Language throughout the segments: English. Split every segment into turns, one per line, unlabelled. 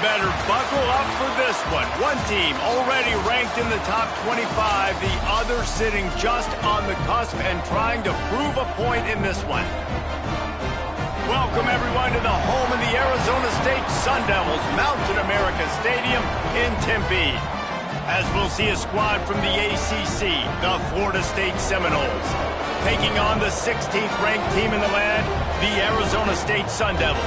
better buckle up for this one. One team already ranked in the top 25, the other sitting just on the cusp and trying to prove a point in this one. Welcome, everyone, to the home of the Arizona State Sun Devils, Mountain America Stadium in Tempe. As we'll see a squad from the ACC, the Florida State Seminoles, taking on the 16th ranked team in the land, the Arizona State Sun Devils.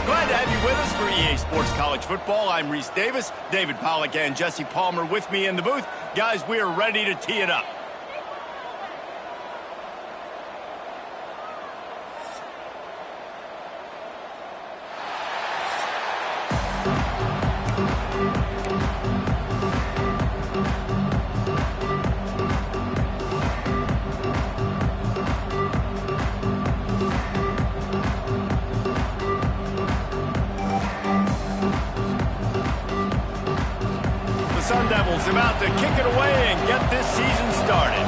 Glad to have you with us for EA Sports College Football. I'm Reese Davis, David Pollack and Jesse Palmer with me in the booth. Guys, we are ready to tee it up. Sun Devils about to kick it away and get this season started.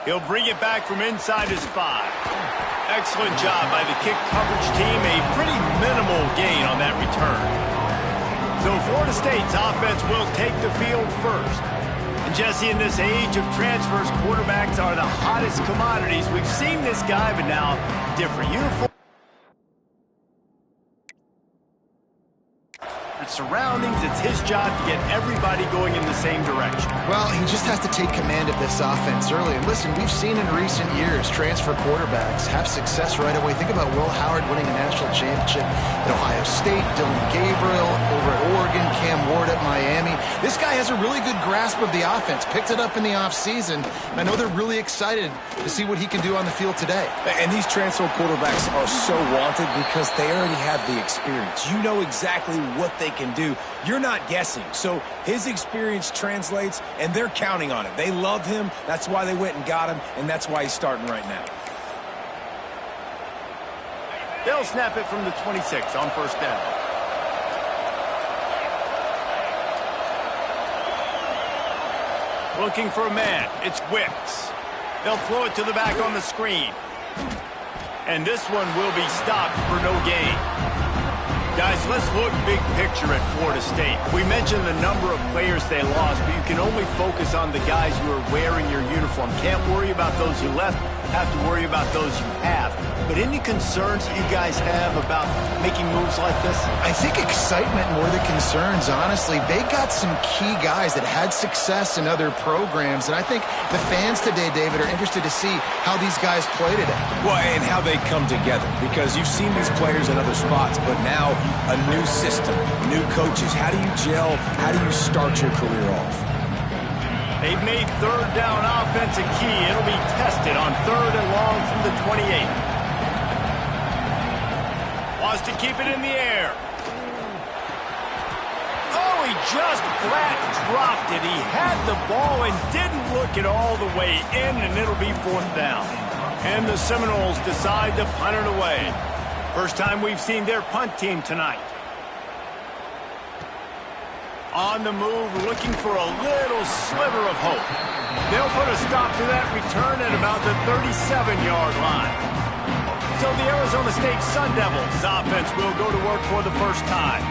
He'll bring it back from inside his 5. Excellent job by the kick coverage team. A pretty minimal gain on that return. So Florida State's offense will take the field first. Jesse, in this age of transfers, quarterbacks are the hottest commodities. We've seen this guy, but now different uniform. Surroundings, it's his job to get everybody going in the same direction.
Well, he just has to take command of this offense early. And listen, we've seen in recent years transfer quarterbacks have success right away. Think about Will Howard winning a national championship at Ohio State, Dylan Gabriel over at Oregon, Cam Ward at Miami. This guy has a really good grasp of the offense, picked it up in the offseason, and I know they're really excited to see what he can do on the field today.
And these transfer quarterbacks are so wanted because they already have the experience. You know exactly what they can do. You're not guessing. So his experience translates, and they're counting on it. They love him. That's why they went and got him, and that's why he's starting right now.
They'll snap it from the 26 on first down. Looking for a man. It's Wicks. They'll throw it to the back on the screen. And this one will be stopped for no gain. Guys, let's look big picture at Florida State. We mentioned the number of players they lost, but you can only focus on the guys who are wearing your uniform. Can't worry about those who left, have to worry about those you have. But any concerns you guys have about making moves like this?
I think excitement more than concerns, honestly. They got some key guys that had success in other programs, and I think the fans today, David, are interested to see how these guys play today.
Well, and how they come together, because you've seen these players in other spots, but now a new system, new coaches. How do you gel? How do you start your career off?
They've made third down offense a key. It'll be tested on 3rd and long from the 28. Wants to keep it in the air. Oh, he just flat dropped it. He had the ball and didn't look it all the way in, and it'll be 4th down. And the Seminoles decide to punt it away. First time we've seen their punt team tonight. On the move, looking for a little sliver of hope. They'll put a stop to that return at about the 37-yard line. So the Arizona State Sun Devils offense will go to work for the first time.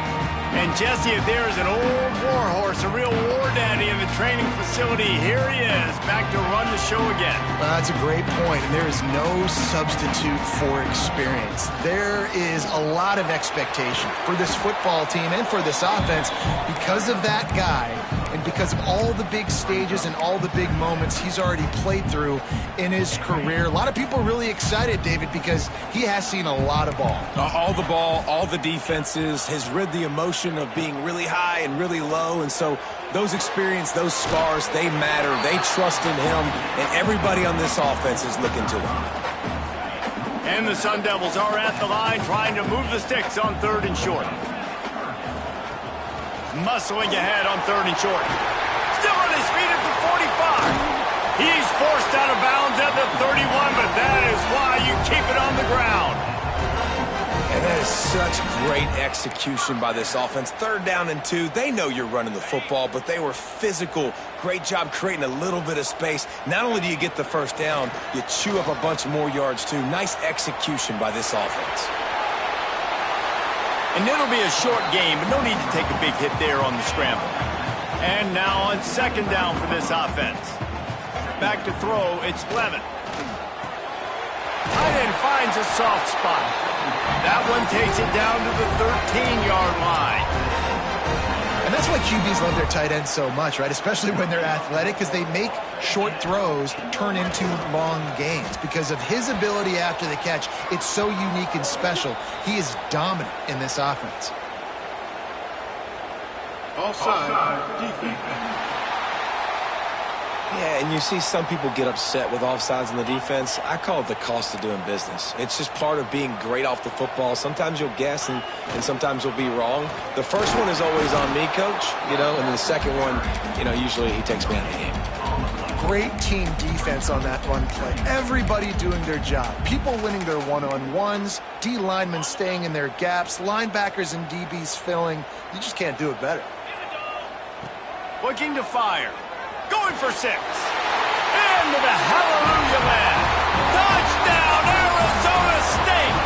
And Jesse, if there is an old war horse, a real war daddy in the training facility, here he is, back to run the show again.
Well, that's a great point, and there is no substitute for experience. There is a lot of expectation for this football team and for this offense because of that guy and because of all the big stages and all the big moments he's already played through in his career. A lot of people are really excited, David, because he has seen a lot of ball.
All the ball, all the defenses, has rid the emotion of being really high and really low, and so those experience, those scars, they matter. They trust in him, and everybody on this offense is looking to him.
And the Sun Devils are at the line trying to move the sticks on 3rd and short. Muscling ahead on 3rd and short. Still on his feet at the 45. He's forced out of bounds at the 31, but that is why you keep it on the ground.
And that is Such great execution by this offense. 3rd down and 2. They know you're running the football, but they were physical. Great job creating a little bit of space. Not only do you get the 1st down, you chew up a bunch more yards too. Nice execution by this offense.
And it'll be a short game, but no need to take a big hit there on the scramble. And now on 2nd down for this offense. Back to throw, it's Levin. Tight end finds a soft spot. That one takes it down to the 13-yard line.
And that's why QBs love their tight ends so much, right? Especially when they're athletic, because they make short throws turn into long gains. Because of his ability after the catch, it's so unique and special. He is dominant in this offense.
Offside defense.
Yeah, and you see some people get upset with offsides in the defense. I call it the cost of doing business. It's just part of being great off the football. Sometimes you'll guess and sometimes you'll be wrong. The first one is always on me, coach, and then the second one, usually he takes me out of the game.
Great team defense on that run play. Everybody doing their job. People winning their one-on-ones, D linemen staying in their gaps, linebackers and DBs filling. You just can't do it better.
Looking to fire. Going for 6. Into the hallelujah land. Touchdown, Arizona State.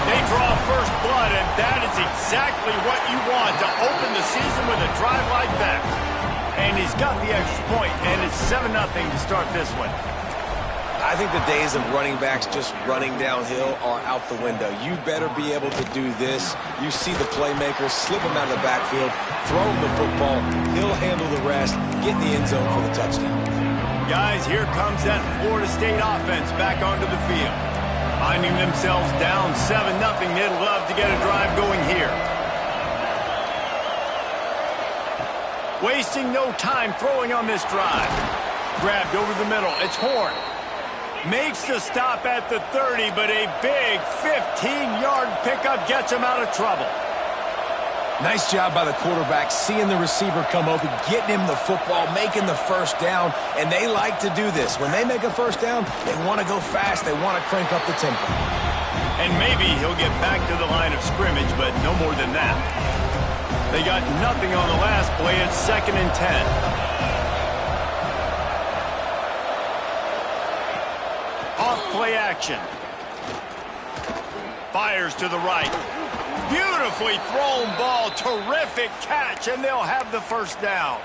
They draw first blood, and that is exactly what you want to open the season with a drive like that. And he's got the extra point, and it's 7-0 to start this one.
I think the days of running backs just running downhill are out the window. You better be able to do this. You see the playmaker, slip him out of the backfield, throw him the football, he'll handle the rest, get in the end zone for the touchdown.
Guys, here comes that Florida State offense back onto the field. Finding themselves down 7-0, they'd love to get a drive going here. Wasting no time throwing on this drive. Grabbed over the middle, it's Horn. Makes the stop at the 30, but a big 15-yard pickup gets him out of trouble.
Nice job by the quarterback, seeing the receiver come open, getting him the football, making the 1st down, and they like to do this. When they make a 1st down, they want to go fast, they want to crank up the tempo.
And maybe he'll get back to the line of scrimmage, but no more than that. They got nothing on the last play. It's 2nd and 10. Off-play action. Fires to the right. Beautifully thrown ball. Terrific catch, and they'll have the 1st down.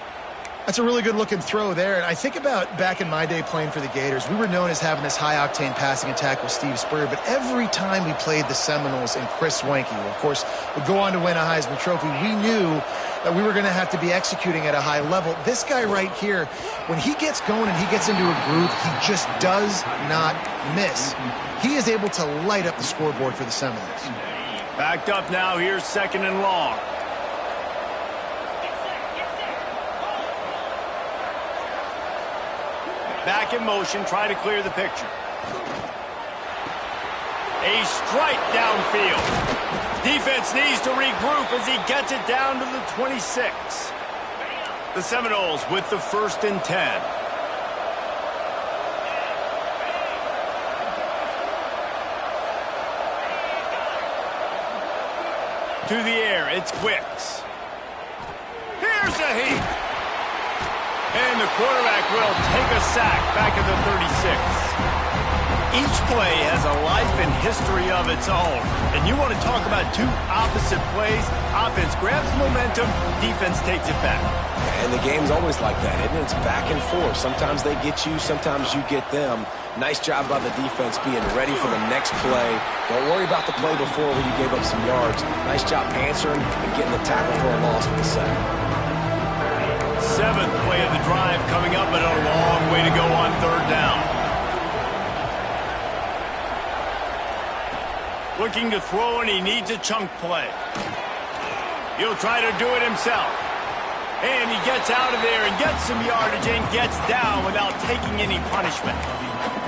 That's a really good-looking throw there. And I think about back in my day playing for the Gators, we were known as having this high-octane passing attack with Steve Spurrier, but every time we played the Seminoles and Chris Wenke, who, of course, would go on to win a Heisman Trophy, we knew that we were going to have to be executing at a high level. This guy right here, when he gets going and he gets into a groove, he just does not miss. He is able to light up the scoreboard for the Seminoles.
Backed up now. Here's 2nd and long. Back in motion, try to clear the picture. A strike downfield. Defense needs to regroup as he gets it down to the 26. The Seminoles with the 1st and 10. To the air, it's Wicks. Here's a heat. And the quarterback will take a sack back at the 36. Each play has a life and history of its own. And you want to talk about two opposite plays. Offense grabs momentum, defense takes it back.
And the game's always like that, isn't it? It's back and forth. Sometimes they get you, sometimes you get them. Nice job by the defense being ready for the next play. Don't worry about the play before where you gave up some yards. Nice job answering and getting the tackle for a loss with the sack.
7th play of the drive coming up, but a long way to go on 3rd down. Looking to throw, and he needs a chunk play. He'll try to do it himself. And he gets out of there and gets some yardage and gets down without taking any punishment.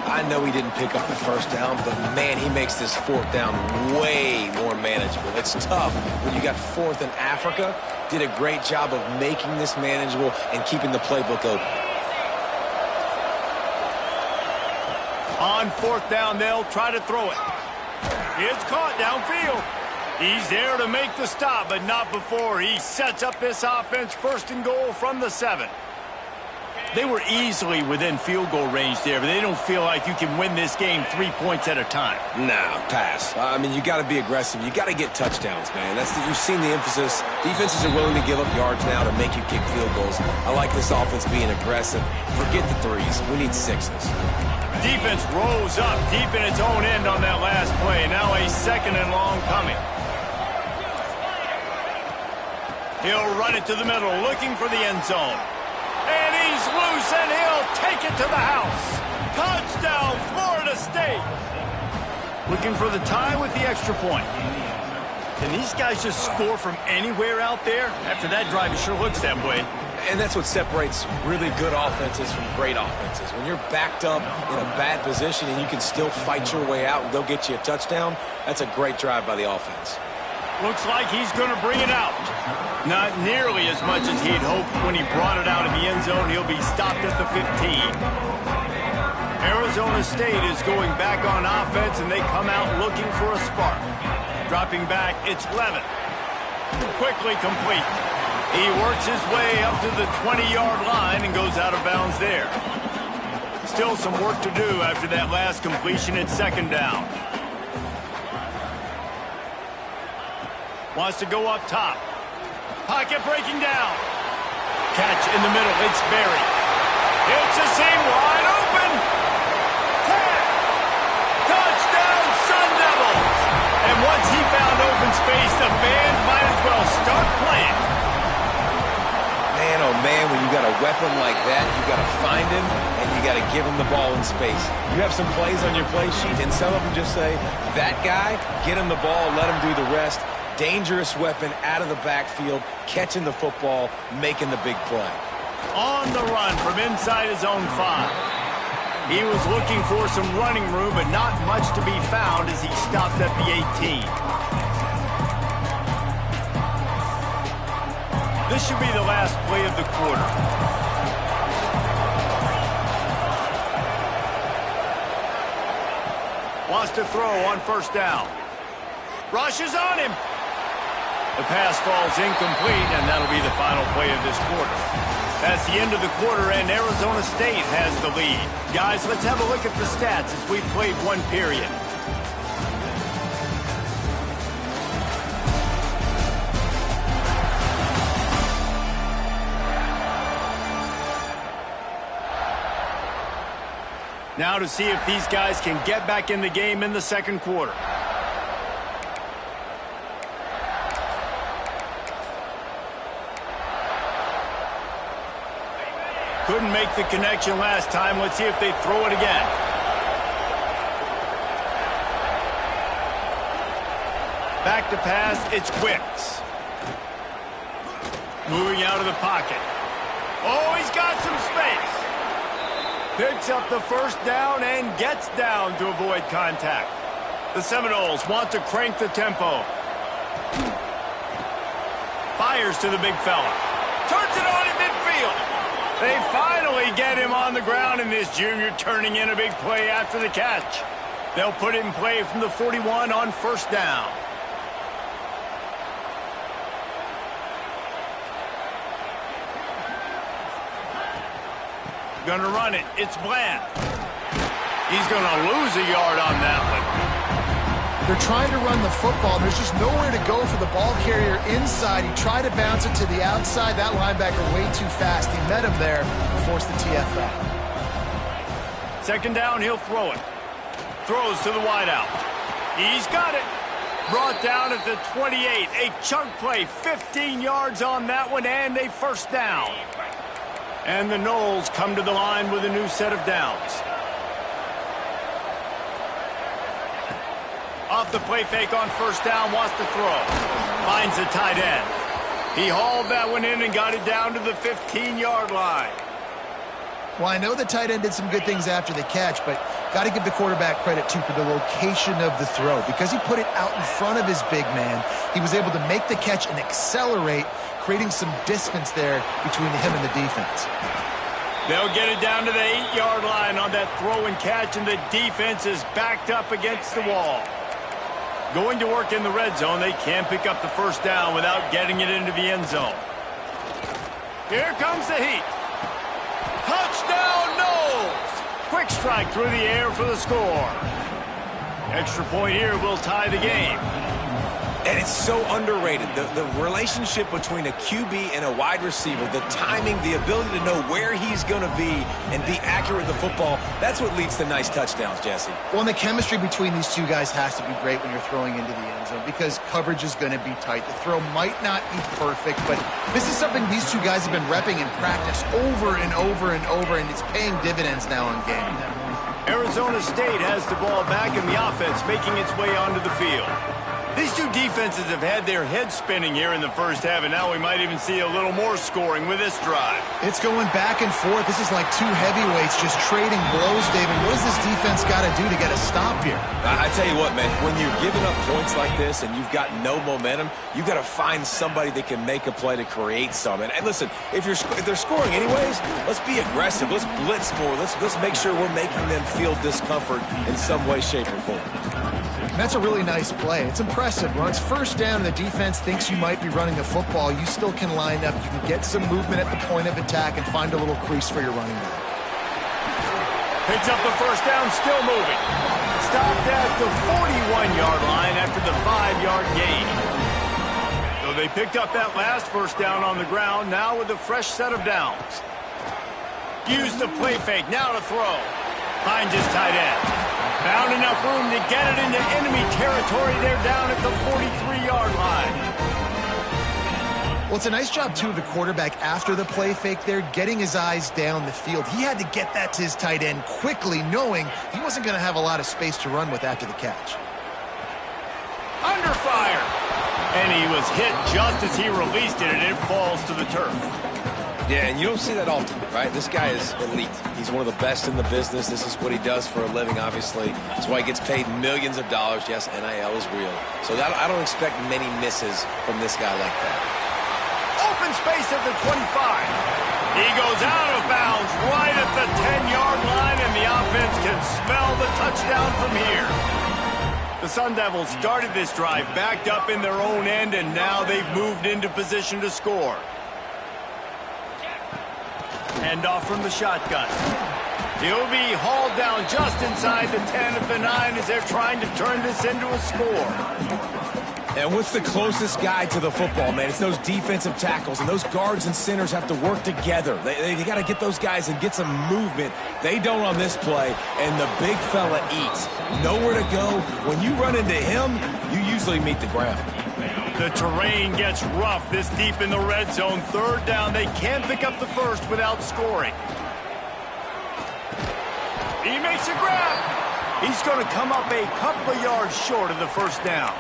I know he didn't pick up the 1st down, but, man, he makes this 4th down way more manageable. It's tough when you got 4th in Africa. Did a great job of making this manageable and keeping the playbook open.
On 4th down, they'll try to throw it. It's caught downfield. He's there to make the stop, but not before he sets up this offense. 1st and goal from the 7. They were easily within field goal range there, but they don't feel like you can win this game 3 points at a time.
No, pass. I mean, you got to be aggressive. You got to get touchdowns, man. You've seen the emphasis. Defenses are willing to give up yards now to make you kick field goals. I like this offense being aggressive. Forget the 3s. We need 6s.
Defense rose up deep in its own end on that last play. Now a 2nd and long coming. He'll run it to the middle, looking for the end zone. And he's loose, and he'll take it to the house. Touchdown, Florida State. Looking for the tie with the extra point. Can these guys just score from anywhere out there? After that drive, it sure looks that way.
And that's what separates really good offenses from great offenses. When you're backed up in a bad position and you can still fight your way out and go get you a touchdown, that's a great drive by the offense.
Looks like he's going to bring it out. Not nearly as much as he'd hoped when he brought it out of the end zone. He'll be stopped at the 15. Arizona State is going back on offense, and they come out looking for a spark. Dropping back, it's Levin. Quickly complete. He works his way up to the 20-yard line and goes out of bounds there. Still some work to do after that last completion at 2nd down. Wants to go up top. Pocket breaking down. Catch in the middle. It's Berry. It's a seam wide open. Touchdown, Sun Devils. And once he found open space, the band might as well start playing.
Man, oh man, when you got a weapon like that, you got to find him and you got to give him the ball in space. You have some plays on your play sheet, and some of them just say, that guy, get him the ball, let him do the rest. Dangerous weapon out of the backfield, catching the football, making the big play.
On the run from inside his own 5. He was looking for some running room, but not much to be found as he stopped at the 18. This should be the last play of the quarter. Wants to throw on 1st down. Rushes on him. The pass falls incomplete, and that'll be the final play of this quarter. That's the end of the quarter, and Arizona State has the lead. Guys, let's have a look at the stats as we've played 1 period. Now to see if these guys can get back in the game in the 2nd quarter. Couldn't make the connection last time. Let's see if they throw it again. Back to pass, it's Wicks. Moving out of the pocket. Oh, he's got some space. Picks up the 1st down and gets down to avoid contact. The Seminoles want to crank the tempo. Fires to the big fella. Turns it on in midfield. They finally get him on the ground, and this junior turning in a big play after the catch. They'll put it in play from the 41 on 1st down. Gonna run it. It's Bland. He's gonna lose a yard on that one.
They're trying to run the football. There's just nowhere to go for the ball carrier inside. He tried to bounce it to the outside. That linebacker way too fast. He met him there and forced the TFL.
2nd down, he'll throw it. Throws to the wideout. He's got it. Brought down at the 28. A chunk play, 15 yards on that one, and a 1st down. And the Noles come to the line with a new set of downs. Off the play fake on 1st down, wants to throw. Finds the tight end. He hauled that one in and got it down to the 15-yard line.
Well, I know the tight end did some good things after the catch, but got to give the quarterback credit, too, for the location of the throw. Because he put it out in front of his big man, he was able to make the catch and accelerate, creating some distance there between him and the defense.
They'll get it down to the 8-yard line on that throw and catch, and the defense is backed up against the wall. Going to work in the red zone, they can't pick up the first down without getting it into the end zone. Here comes the heat. Touchdown, Knowles! Quick strike through the air for the score. Extra point here will tie the game.
And it's so underrated. The relationship between a QB and a wide receiver, the timing, the ability to know where he's going to be and be accurate with the football, that's what leads to nice touchdowns, Jesse.
Well, and the chemistry between these two guys has to be great when you're throwing into the end zone because coverage is going to be tight. The throw might not be perfect, but this is something these two guys have been repping in practice over and over and over, and it's paying dividends now in game.
Arizona State has the ball back in the offense, making its way onto the field. These two defenses have had their heads spinning here in the first half, and now we might even see a little more scoring with this drive.
It's going back and forth. This is like two heavyweights just trading blows, David. What does this defense got to do to get a stop here?
I tell you what, man, when you're giving up points like this and you've got no momentum, you've got to find somebody that can make a play to create some. And listen, if they're scoring anyways, let's be aggressive. Let's blitz more. Let's make sure we're making them feel discomfort in some way, shape, or form.
That's a really nice play. It's impressive. When it's first down and the defense thinks you might be running the football, you still can line up. You can get some movement at the point of attack and find a little crease for your running back.
Picks up the first down, still moving. Stopped at the 41-yard line after the 5-yard gain. So they picked up that last first down on the ground, now with a fresh set of downs. Use the play fake, now to throw. Finds his tight end. Found enough room to get it into enemy territory. They're down at the 43-yard line.
Well, it's a nice job, too, of the quarterback after the play fake there, getting his eyes down the field. He had to get that to his tight end quickly, knowing he wasn't going to have a lot of space to run with after the catch.
Under fire. And he was hit just as he released it, and it falls to the turf.
Yeah, and you don't see that often, right? This guy is elite. He's one of the best in the business. This is what he does for a living, obviously. That's why he gets paid millions of dollars. Yes, NIL is real. So I don't expect many misses from this guy like that.
Open space at the 25. He goes out of bounds right at the 10-yard line, and the offense can smell the touchdown from here. The Sun Devils started this drive backed up in their own end, and now they've moved into position to score. Handoff from the shotgun. He'll be hauled down just inside the 10 at the 9 as they're trying to turn this into a score.
And what's the closest guy to the football, man? It's those defensive tackles, and those guards and centers have to work together. They got to get those guys and get some movement. They don't on this play, and the big fella eats. Nowhere to go. When you run into him, you usually meet the ground.
The terrain gets rough this deep in the red zone. Third down, they can't pick up the first without scoring. He makes a grab. He's going to come up a couple of yards short of the first down.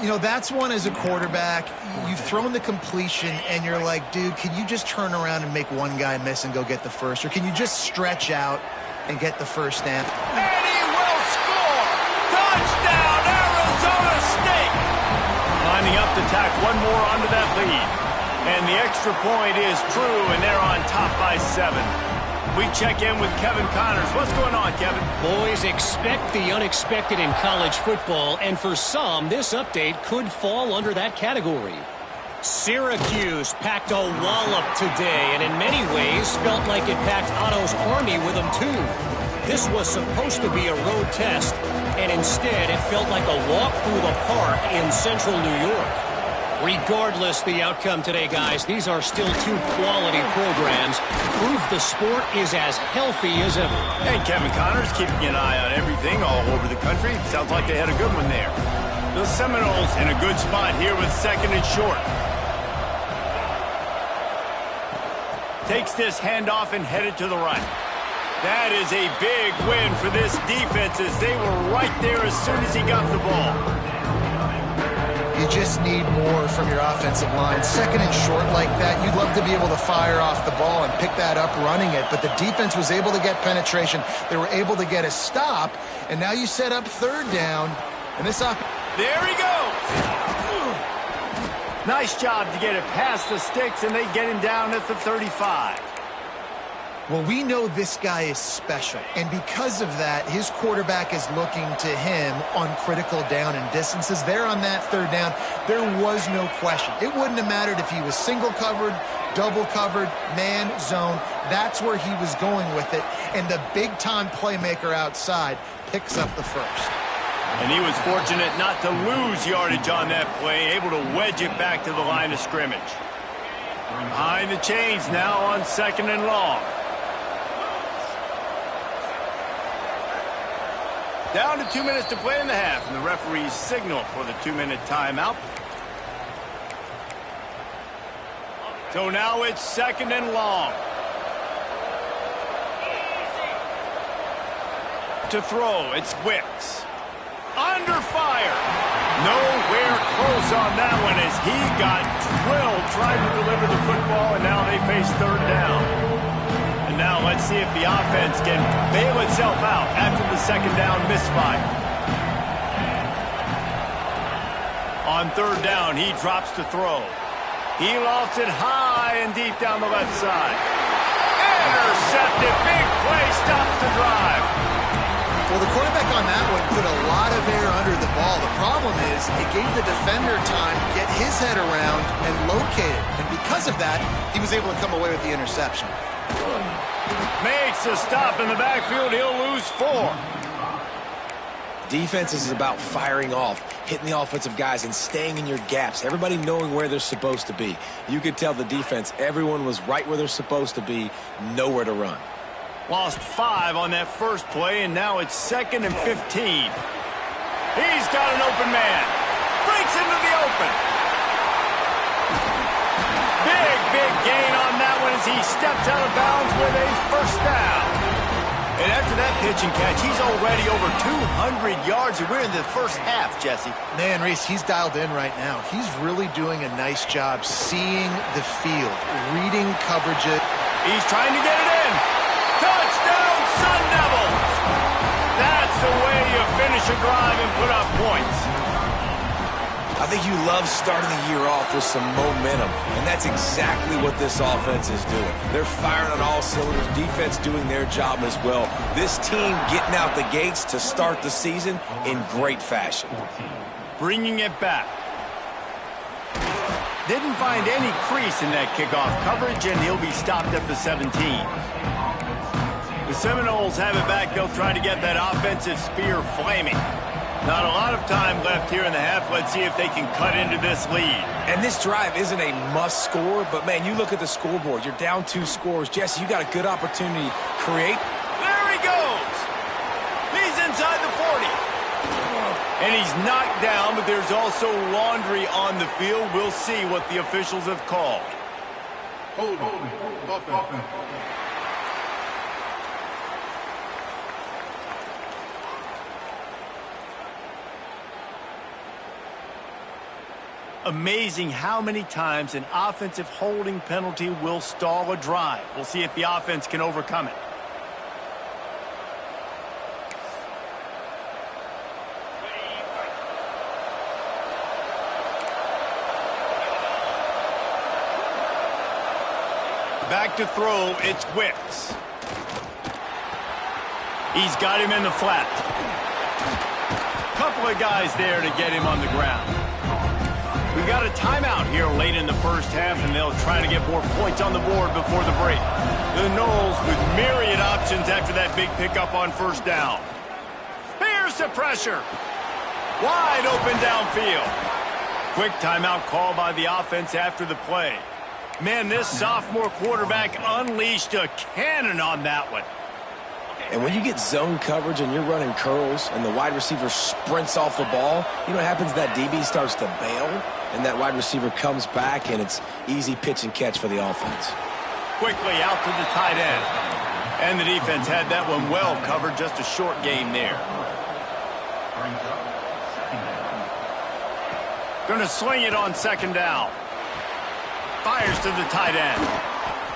You know, that's one as a quarterback. You've thrown the completion, and you're like, dude, can you just turn around and make one guy miss and go get the first? Or can you just stretch out and get the first down?
And he will score! Touchdown, Arizona State! Lining up to tack one more onto that lead. And the extra point is true, and they're on top by 7. We check in with Kevin Connors. What's going on, Kevin?
Boys, expect the unexpected in college football, and for some, this update could fall under that category. Syracuse packed a wallop today, and in many ways felt like it packed Otto's Army with them too. This was supposed to be a road test, and instead it felt like a walk through the park in central New York. Regardless the outcome today, guys, these are still two quality programs. Proof the sport is as healthy as ever.
And Kevin Connors keeping an eye on everything all over the country. Sounds like they had a good one there. The Seminoles in a good spot here with second and short. Takes this handoff and headed to the right. That is a big win for this defense as they were right there as soon as he got the ball.
You just need more from your offensive line. Second and short like that, you'd love to be able to fire off the ball and pick that up running it, but the defense was able to get penetration. They were able to get a stop, and now you set up third down, and this up.
There he goes! Nice job to get it past the sticks, and they get him down at the 35.
Well, we know this guy is special, and because of that, his quarterback is looking to him on critical down and distances. There on that third down, there was no question. It wouldn't have mattered if he was single covered, double covered, man, zone. That's where he was going with it, and the big-time playmaker outside picks up the first.
And he was fortunate not to lose yardage on that play, able to wedge it back to the line of scrimmage. Behind the chains now on 2nd and long. Down to 2 minutes to play in the half, and the referees signal for the 2-minute timeout. So now it's 2nd and long. To throw, it's Wicks. Under fire. Nowhere close on that one as he got drilled trying to deliver the football, and now they face 3rd down. And now let's see if the offense can bail itself out after the 2nd down misfire. On 3rd down, he drops to throw. He lofts it high and deep down the left side. Intercepted. Big play stops the drive.
Well, the quarterback on that one put a lot of air under the ball. The problem is it gave the defender time to get his head around and locate it. And because of that, he was able to come away with the interception.
Makes a stop in the backfield. He'll lose 4.
Defense is about firing off, hitting the offensive guys, and staying in your gaps. Everybody knowing where they're supposed to be. You could tell the defense, everyone was right where they're supposed to be, nowhere to run.
Lost 5 on that first play, and now it's 2nd and 15. He's got an open man. Breaks into the open. Big gain on that one as he steps out of bounds with a 1st down. And after that pitch and catch, he's already over 200 yards, and we're in the first half, Jesse.
Man, Reese, he's dialed in right now. He's really doing a nice job seeing the field, reading coverages.
He's trying to get it in. Touchdown, Sun Devils! That's the way you finish a drive and put up points.
I think you love starting the year off with some momentum, and that's exactly what this offense is doing. They're firing on all cylinders, defense doing their job as well. This team getting out the gates to start the season in great fashion.
Bringing it back. Didn't find any crease in that kickoff coverage, and he'll be stopped at the 17. The Seminoles have it back. They'll try to get that offensive spear flaming. Not a lot of time left here in the half. Let's see if they can cut into this lead.
And this drive isn't a must score, but, man, you look at the scoreboard. You're down 2 scores. Jesse, you got a good opportunity to create.
There he goes. He's inside the 40. And he's knocked down, but there's also laundry on the field. We'll see what the officials have called.
Hold on.
Amazing how many times an offensive holding penalty will stall a drive. We'll see if the offense can overcome it. Back to throw, it's Wicks. He's got him in the flat. Couple of guys there to get him on the ground. We got a timeout here late in the first half, and they'll try to get more points on the board before the break. The Noles with myriad options after that big pickup on 1st down. Here's the pressure. Wide open downfield. Quick timeout call by the offense after the play. Man, this sophomore quarterback unleashed a cannon on that one.
And when you get zone coverage and you're running curls and the wide receiver sprints off the ball, you know what happens? That DB starts to bail, and that wide receiver comes back, and it's easy pitch and catch for the offense.
Quickly out to the tight end. And the defense had that one well covered, just a short gain there. Going to swing it on 2nd down. Fires to the tight end.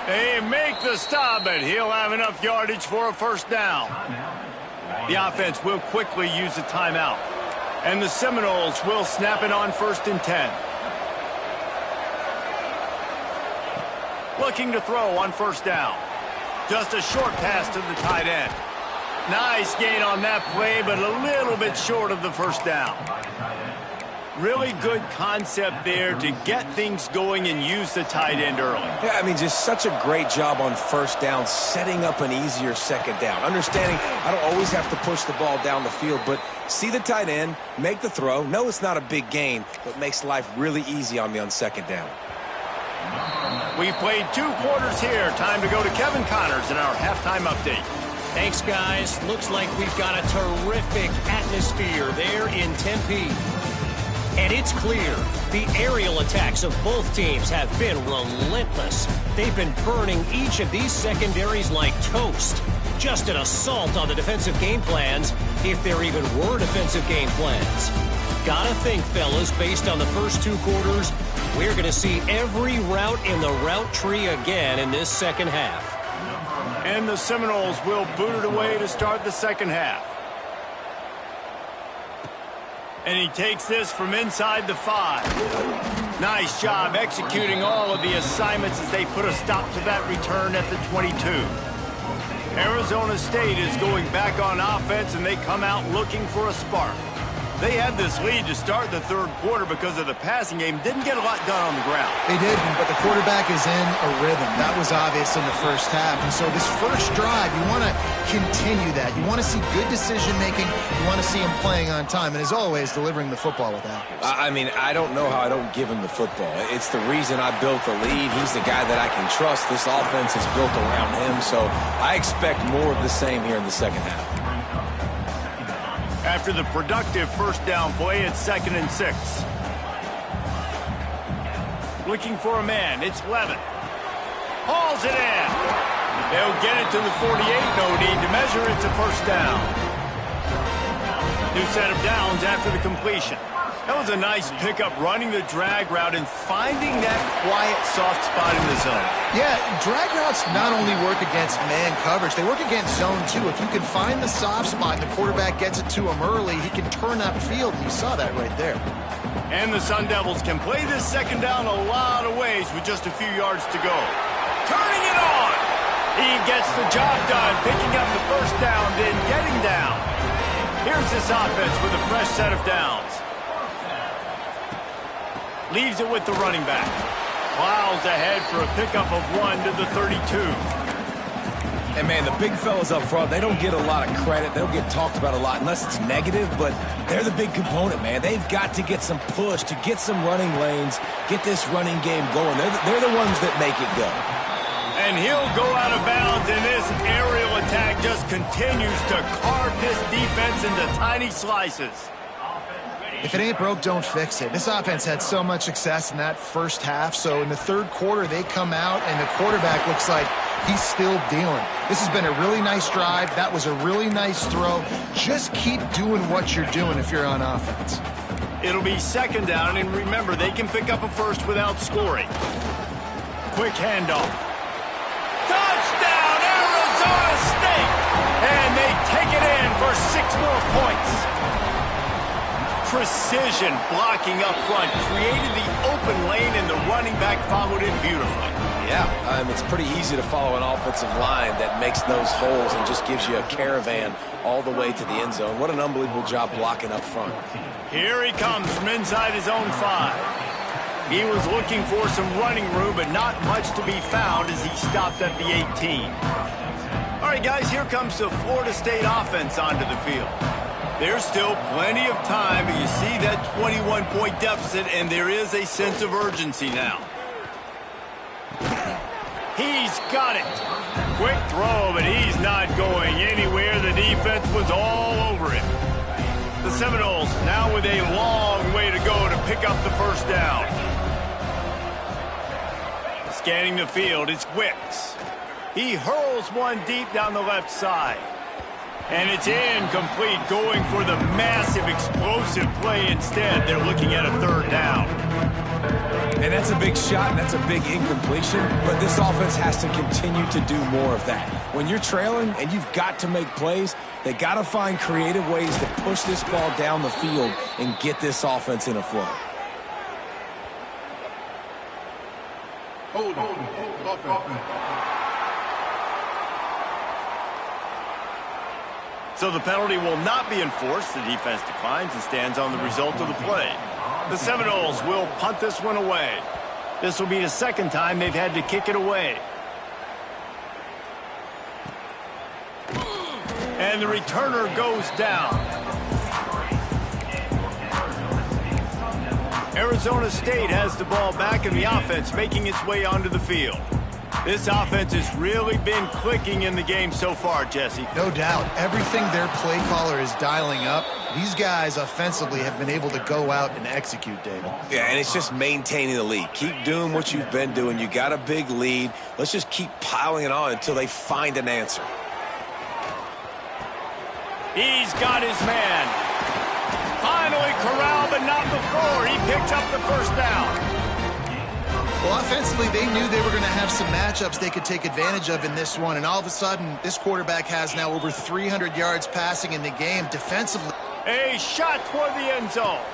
They make the stop, but he'll have enough yardage for a 1st down. The offense will quickly use a timeout. And the Seminoles will snap it on 1st and 10. Looking to throw on 1st down. Just a short pass to the tight end. Nice gain on that play, but a little bit short of the first down. Really good concept there to get things going and use the tight end early.
Yeah, I mean, just such a great job on first down, setting up an easier second down. Understanding I don't always have to push the ball down the field, but see the tight end, make the throw. No, it's not a big gain, but makes life really easy on me on second down.
We've played 2 quarters here. Time to go to Kevin Connors in our halftime update.
Thanks, guys. Looks like we've got a terrific atmosphere there in Tempe. And it's clear the aerial attacks of both teams have been relentless. They've been burning each of these secondaries like toast. Just an assault on the defensive game plans, if there even were defensive game plans. Gotta think, fellas, based on the first 2 quarters, we're going to see every route in the route tree again in this second half.
And the Seminoles will boot it away to start the second half. And he takes this from inside the 5. Nice job executing all of the assignments as they put a stop to that return at the 22. Arizona State is going back on offense, and they come out looking for a spark. They had this lead to start the 3rd quarter because of the passing game. Didn't get a lot done on the ground.
They didn't, but the quarterback is in a rhythm. That was obvious in the first half. And so this first drive, you want to continue that. You want to see good decision-making. You want to see him playing on time. And as always, delivering the football with accuracy.
I mean, I don't know how I don't give him the football. It's the reason I built the lead. He's the guy that I can trust. This offense is built around him. So I expect more of the same here in the second half.
After the productive first down play, it's 2nd and 6. Looking for a man, it's Levin. Hauls it in. They'll get it to the 48, no need to measure, it's a first down. New set of downs after the completion. That was a nice pickup, running the drag route and finding that quiet, soft spot in the zone.
Yeah, drag routes not only work against man coverage, they work against zone too. If you can find the soft spot and the quarterback gets it to him early, he can turn up field, and you saw that right there.
And the Sun Devils can play this second down a lot of ways with just a few yards to go. Turning it on! He gets the job done, picking up the first down, then getting down. Here's this offense with a fresh set of downs. Leaves it with the running back. Plows ahead for a pickup of 1 to the 32.
And, man, the big fellas up front, they don't get a lot of credit. They don't get talked about a lot unless it's negative, but they're the big component, man. They've got to get some push, to get some running lanes, get this running game going. They're the ones that make it go.
And he'll go out of bounds, and this aerial attack just continues to carve this defense into tiny slices.
If it ain't broke, don't fix it. This offense had so much success in that first half, so in the 3rd quarter, they come out, and the quarterback looks like he's still dealing. This has been a really nice drive. That was a really nice throw. Just keep doing what you're doing if you're on offense.
It'll be 2nd down, and remember, they can pick up a first without scoring. Quick handoff. Touchdown, Arizona State! And they take it in for 6 more points. Precision blocking up front created the open lane, and the running back followed it beautifully.
Yeah, it's pretty easy to follow an offensive line that makes those holes and just gives you a caravan all the way to the end zone. What an unbelievable job blocking up front.
Here he comes from inside his own 5. He was looking for some running room, but not much to be found as he stopped at the 18. All right, guys, here comes the Florida State offense onto the field. There's still plenty of time, but you see that 21-point deficit, and there is a sense of urgency now. He's got it. Quick throw, but he's not going anywhere. The defense was all over him. The Seminoles now with a long way to go to pick up the first down. Scanning the field, it's Wicks. He hurls one deep down the left side. And it's incomplete, going for the massive explosive play instead. They're looking at a 3rd down.
And that's a big shot, and that's a big incompletion, but this offense has to continue to do more of that. When you're trailing and you've got to make plays, they got to find creative ways to push this ball down the field and get this offense in a flow.
Hold on.
So the penalty will not be enforced. The defense declines and stands on the result of the play. The Seminoles will punt this one away. This will be the second time they've had to kick it away. And the returner goes down. Arizona State has the ball back in the offense, making its way onto the field. This offense has really been clicking in the game so far, Jesse.
No doubt. Everything their play caller is dialing up, these guys offensively have been able to go out and execute, David.
Yeah, and it's just maintaining the lead. Keep doing what you've been doing. You got a big lead. Let's just keep piling it on until they find an answer.
He's got his man. Finally corralled, but not before. He picks up the first down.
Well, offensively, they knew they were going to have some matchups they could take advantage of in this one, and all of a sudden, this quarterback has now over 300 yards passing in the game. Defensively,
a shot toward the end zone.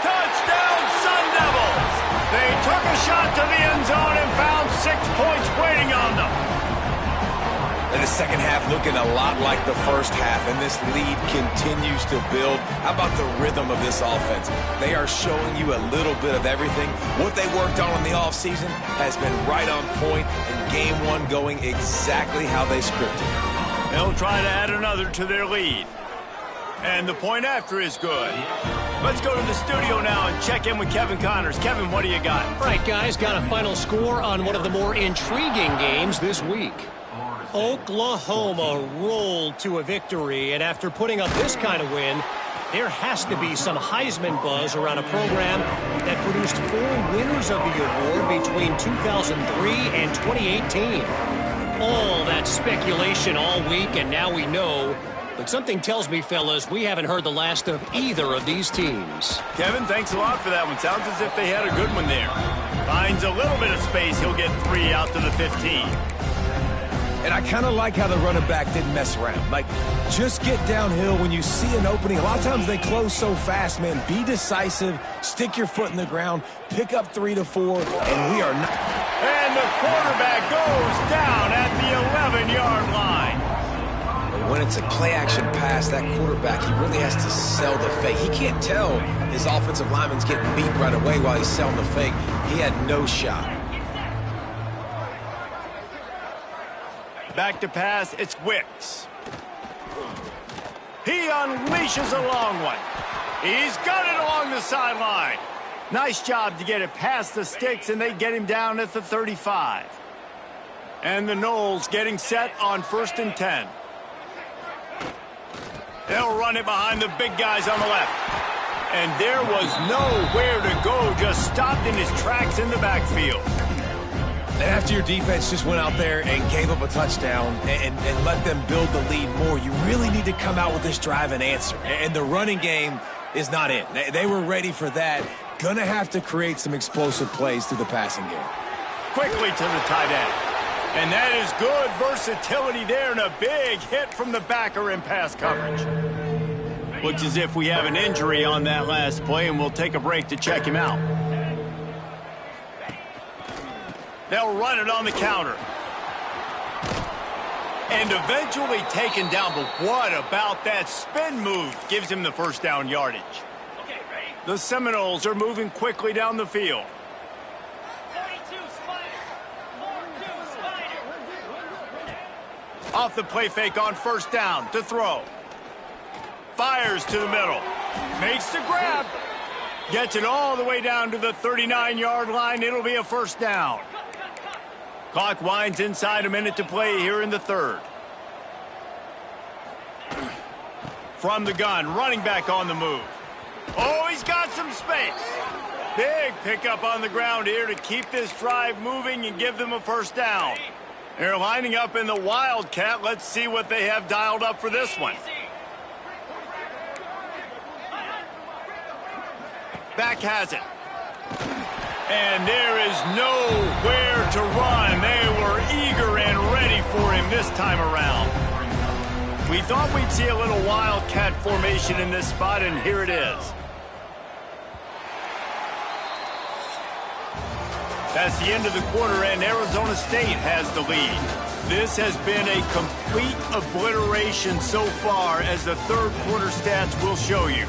Touchdown, Sun Devils! They took a shot to the end zone and found 6 points waiting on them.
And the second half looking a lot like the first half, and this lead continues to build. How about the rhythm of this offense? They are showing you a little bit of everything. What they worked on in the offseason has been right on point, and game one going exactly how they scripted.
They'll try to add another to their lead. And the point after is good. Let's go to the studio now and check in with Kevin Connors. Kevin, what do you got?
All right, guys, got a final score on one of the more intriguing games this week. Oklahoma rolled to a victory, and after putting up this kind of win, there has to be some Heisman buzz around a program that produced 4 winners of the award between 2003 and 2018. All that speculation all week, and now we know. But something tells me, fellas, we haven't heard the last of either of these teams.
Kevin, thanks a lot for that one. Sounds as if they had a good one there. Finds a little bit of space. He'll get 3 out to the 15.
And I kind of like how the running back didn't mess around. Like, just get downhill when you see an opening. A lot of times they close so fast, man. Be decisive, stick your foot in the ground, pick up 3 to 4, and we are not.
And the quarterback goes down at the 11-yard line.
When it's a play-action pass, that quarterback, he really has to sell the fake. He can't tell his offensive lineman's getting beat right away while he's selling the fake. He had no shot.
Back to pass, it's Wicks. He unleashes a long one. He's got it along the sideline. Nice job to get it past the sticks, and they get him down at the 35. And the Noles getting set on 1st and 10. They'll run it behind the big guys on the left. And there was nowhere to go, just stopped in his tracks in the backfield.
And after your defense just went out there and gave up a touchdown and let them build the lead more, you really need to come out with this drive and answer. And the running game is not it. They were ready for that. Gonna have to create some explosive plays through the passing game.
Quickly to the tight end. And that is good versatility there, and a big hit from the backer in pass coverage. Looks as if we have an injury on that last play, and we'll take a break to check him out. They'll run it on the counter. And eventually taken down, but what about that spin move? Gives him the first down yardage. The Seminoles are moving quickly down the field. Off the play fake on 1st down to throw. Fires to the middle. Makes the grab. Gets it all the way down to the 39-yard line. It'll be a 1st down. Clock winds inside, a minute to play here in the 3rd. From the gun, running back on the move. Oh, he's got some space. Big pickup on the ground here to keep this drive moving and give them a 1st down. They're lining up in the Wildcat. Let's see what they have dialed up for this one. Back has it. And there is nowhere to run. They were eager and ready for him this time around. We thought we'd see a little Wildcat formation in this spot, and here it is. That's the end of the quarter, and Arizona State has the lead. This has been a complete obliteration so far, as the third quarter stats will show you.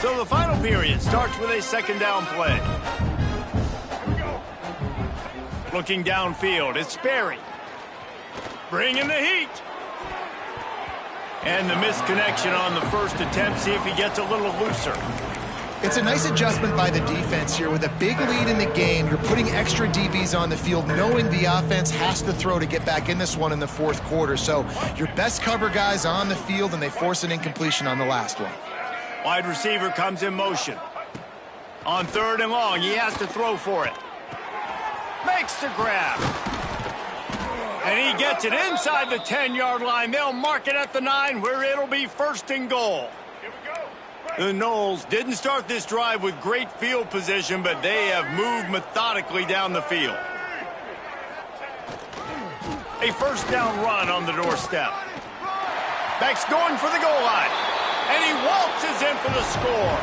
So the final period starts with a second down play. Looking downfield, it's Sperry. Bringing the heat. And the misconnection on the first attempt. See if he gets a little looser.
It's a nice adjustment by the defense here. With a big lead in the game, you're putting extra DBs on the field, knowing the offense has to throw to get back in this one in the fourth quarter. So your best cover guys on the field, and they force an incompletion on the last one.
Wide receiver comes in motion. On third and long, he has to throw for it. Makes the grab. And he gets it inside the 10-yard line. They'll mark it at the 9, where it'll be first and goal. The Noles didn't start this drive with great field position, but they have moved methodically down the field. A first down run on the doorstep. Beck's going for the goal line. And he waltzes in for the score.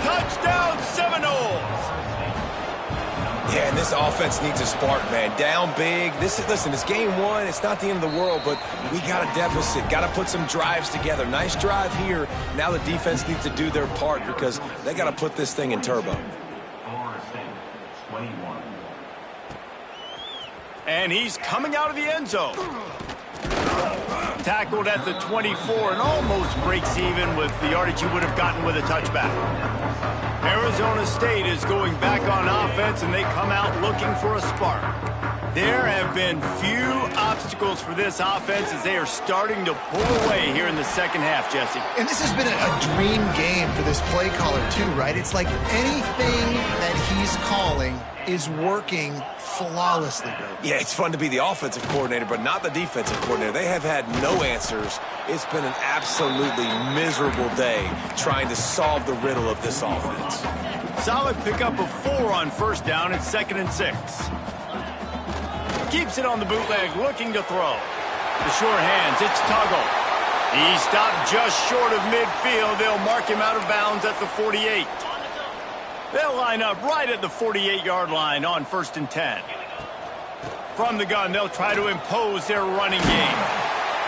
Touchdown, Seminoles.
Yeah, and this offense needs a spark, man. Down big. Listen, it's game one. It's not the end of the world, but we got a deficit. Got to put some drives together. Nice drive here. Now the defense needs to do their part because they got to put this thing in turbo.
And he's coming out of the end zone. Tackled at the 24 and almost breaks even with the yardage he would have gotten with a touchback. Arizona State is going back on offense, and they come out looking for a spark. There have been few obstacles for this offense as they are starting to pull away here in the second half, Jesse.
And this has been a dream game for this play caller, too, right? It's like anything that he's calling is working flawlessly.
Yeah, it's fun to be the offensive coordinator, but not the defensive coordinator. They have had no answers. It's been an absolutely miserable day trying to solve the riddle of this offense.
Solid pickup of 4 on first down and 2nd and 6. Keeps it on the bootleg, looking to throw. The short hands, it's Tuggle. He stopped just short of midfield. They'll mark him out of bounds at the 48. They'll line up right at the 48-yard line on 1st and 10. From the gun, they'll try to impose their running game.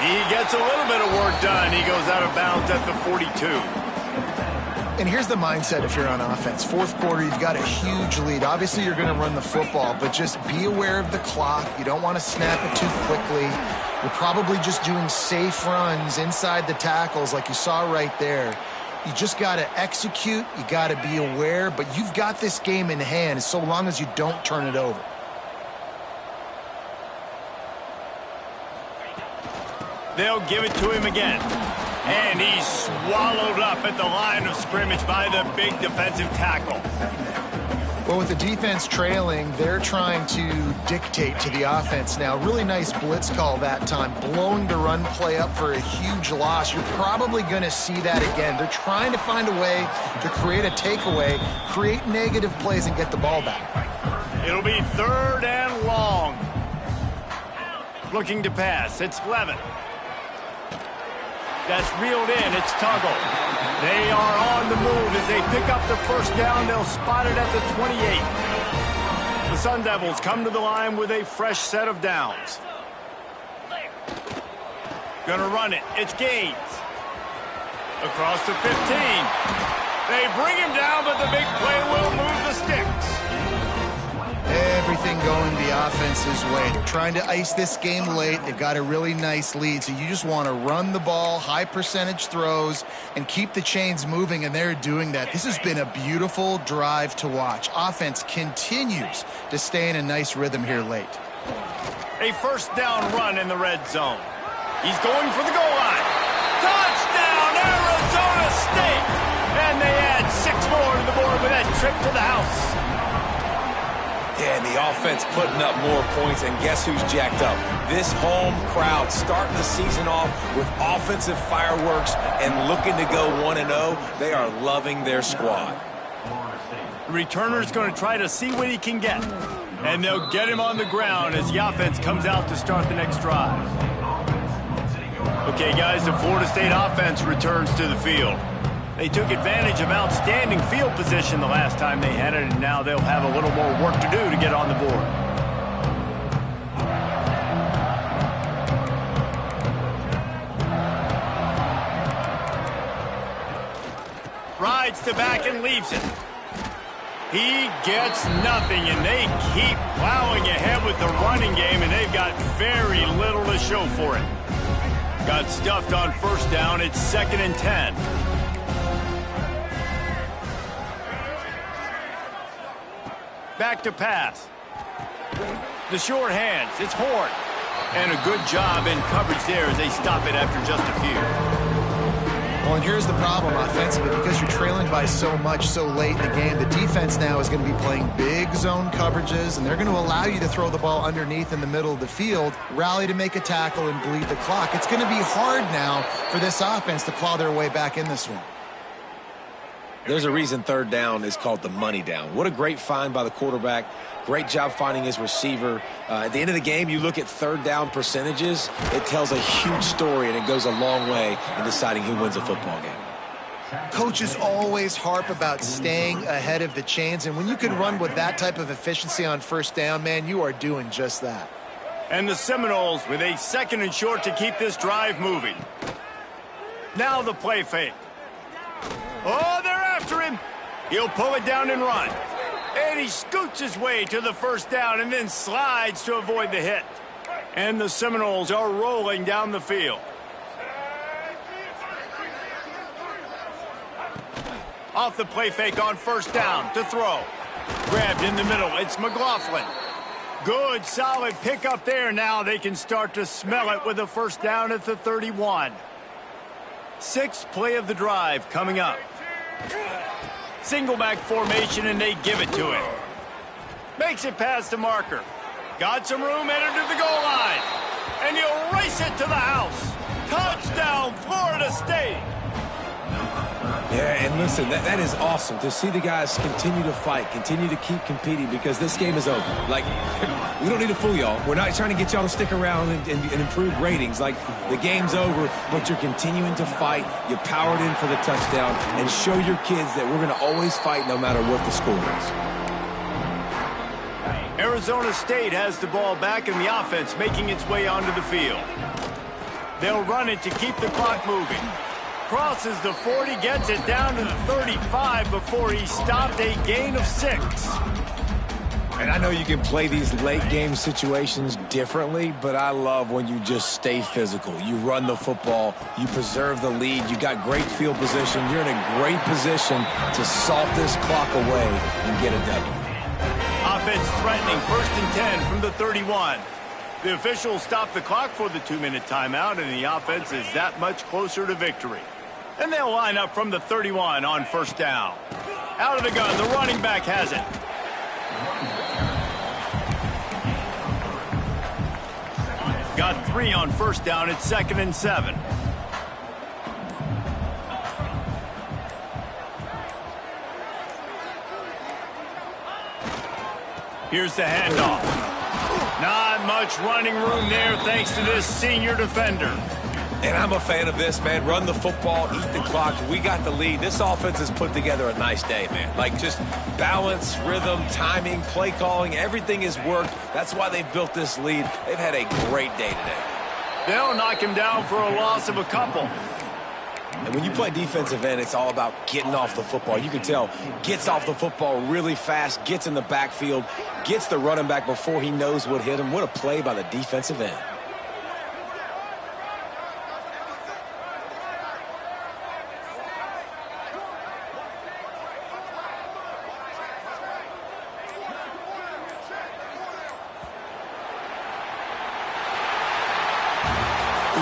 He gets a little bit of work done. He goes out of bounds at the 42.
And here's the mindset if you're on offense. Fourth quarter, you've got a huge lead. Obviously, you're going to run the football, but just be aware of the clock. You don't want to snap it too quickly. You're probably just doing safe runs inside the tackles like you saw right there. You just got to execute. You got to be aware, but you've got this game in hand so long as you don't turn it over.
They'll give it to him again. And he's swallowed up at the line of scrimmage by the big defensive tackle.
Well, with the defense trailing, they're trying to dictate to the offense now. Really nice blitz call that time, blowing the run play up for a huge loss. You're probably going to see that again. They're trying to find a way to create a takeaway, create negative plays, and get the ball back.
It'll be 3rd and long. Looking to pass, it's Levin. That's reeled in, it's Tuggle. They are on the move as they pick up the first down. They'll spot it at the 28. The Sun Devils come to the line with a fresh set of downs. Gonna run it, it's Gaines. Across the 15. They bring him down, but the big play will move the sticks.
Everything going the offense's way. They're trying to ice this game late. They've got a really nice lead, so you just want to run the ball, high percentage throws, and keep the chains moving, and they're doing that. This has been a beautiful drive to watch. Offense continues to stay in a nice rhythm here late.
A first down run in the red zone. He's going for the goal line. Touchdown, Arizona State! And they add 6 more to the board with that trip to the house.
Yeah, and the offense putting up more points, and guess who's jacked up? This home crowd starting the season off with offensive fireworks and looking to go 1-0. They are loving their squad.
The returner's going to try to see what he can get. And they'll get him on the ground as the offense comes out to start the next drive. Okay, guys, the Florida State offense returns to the field. They took advantage of outstanding field position the last time they had it, and now they'll have a little more work to do to get on the board. Rides to back and leaves it. He gets nothing, and they keep plowing ahead with the running game, and they've got very little to show for it. Got stuffed on first down. It's 2nd and 10. Back to pass. The short hands. It's Horn. And a good job in coverage there as they stop it after just a few.
Well, and here's the problem offensively. Because you're trailing by so much so late in the game, the defense now is going to be playing big zone coverages, and they're going to allow you to throw the ball underneath in the middle of the field, rally to make a tackle, and bleed the clock. It's going to be hard now for this offense to claw their way back in this one.
There's a reason 3rd down is called the money down. What a great find by the quarterback. Great job finding his receiver. At the end of the game, you look at 3rd down percentages. It tells a huge story, and it goes a long way in deciding who wins a football game.
Coaches always harp about staying ahead of the chains, and when you can run with that type of efficiency on 1st down, man, you are doing just that.
And the Seminoles with a 2nd and short to keep this drive moving. Now the play fake. Oh, they're after him. He'll pull it down and run. And he scoots his way to the 1st down and then slides to avoid the hit. And the Seminoles are rolling down the field. Off the play fake on 1st down to throw. Grabbed in the middle. It's McLaughlin. Good, solid pickup there. Now they can start to smell it with a 1st down at the 31. 6th play of the drive coming up. Single back formation, and they give it to him. Makes it past the marker. Got some room, headed to the goal line. And he'll race it to the house. Touchdown, Florida State.
Yeah, and listen, that is awesome to see the guys continue to fight, continue to keep competing, because this game is over. Like, we don't need to fool y'all. We're not trying to get y'all to stick around and improve ratings. Like, the game's over, but you're continuing to fight. You powered in for the touchdown, and show your kids that we're going to always fight no matter what the score is.
Arizona State has the ball back, and the offense making its way onto the field. They'll run it to keep the clock moving. Crosses the 40, gets it down to the 35 before he stopped, a gain of 6.
And I know you can play these late game situations differently, but I love when you just stay physical. You run the football, you preserve the lead, you got great field position, you're in a great position to salt this clock away and get a W.
Offense threatening 1st and 10 from the 31. The officials stop the clock for the 2-minute timeout, and the offense is that much closer to victory. And they'll line up from the 31 on 1st down. Out of the gun, the running back has it. Got 3 on 1st down. It's 2nd and 7. Here's the handoff. Not much running room there thanks to this senior defender.
And I'm a fan of this, man. Run the football, eat the clock. We got the lead. This offense has put together a nice day, man. Like, just balance, rhythm, timing, play calling, everything has worked. That's why they've built this lead. They've had a great day today.
They'll knock him down for a loss of a couple.
And when you play defensive end, it's all about getting off the football. You can tell, gets off the football really fast, gets in the backfield, gets the running back before he knows what hit him. What a play by the defensive end.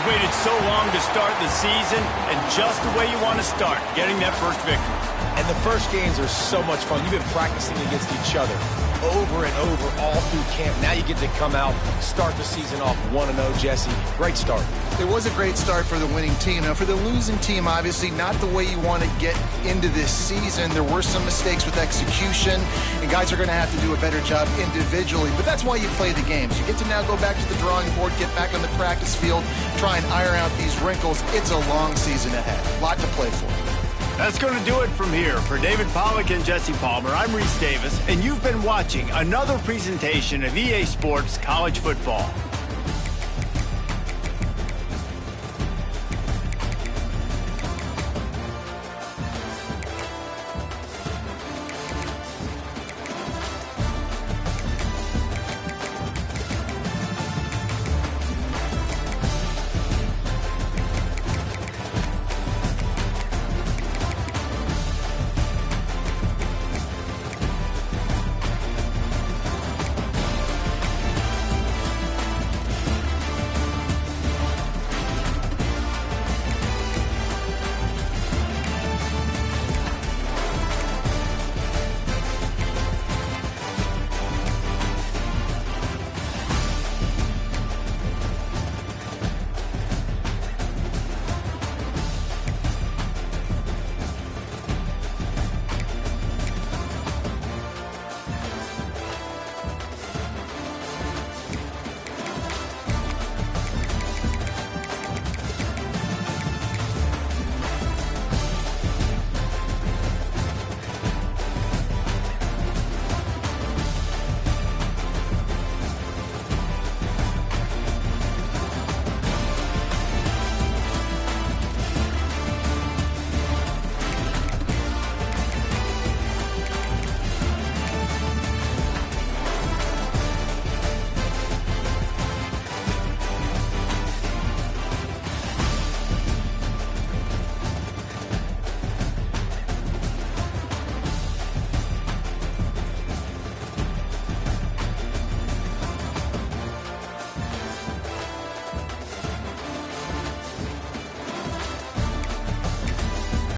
waited so long to start the season, and just the way you want to start, getting that first victory.
And the first games are so much fun. You've been practicing against each other over and over all through camp. Now you get to come out, start the season off 1-0, Jesse. Great start.
It was a great start for the winning team. Now, for the losing team, obviously not the way you want to get into this season. There were some mistakes with execution, and guys are going to have to do a better job individually. But that's why you play the games. You get to now go back to the drawing board, get back on the practice field, try and iron out these wrinkles. It's a long season ahead. A lot to play for.
That's going to do it from here. For David Pollack and Jesse Palmer, I'm Reese Davis, and you've been watching another presentation of EA Sports College Football.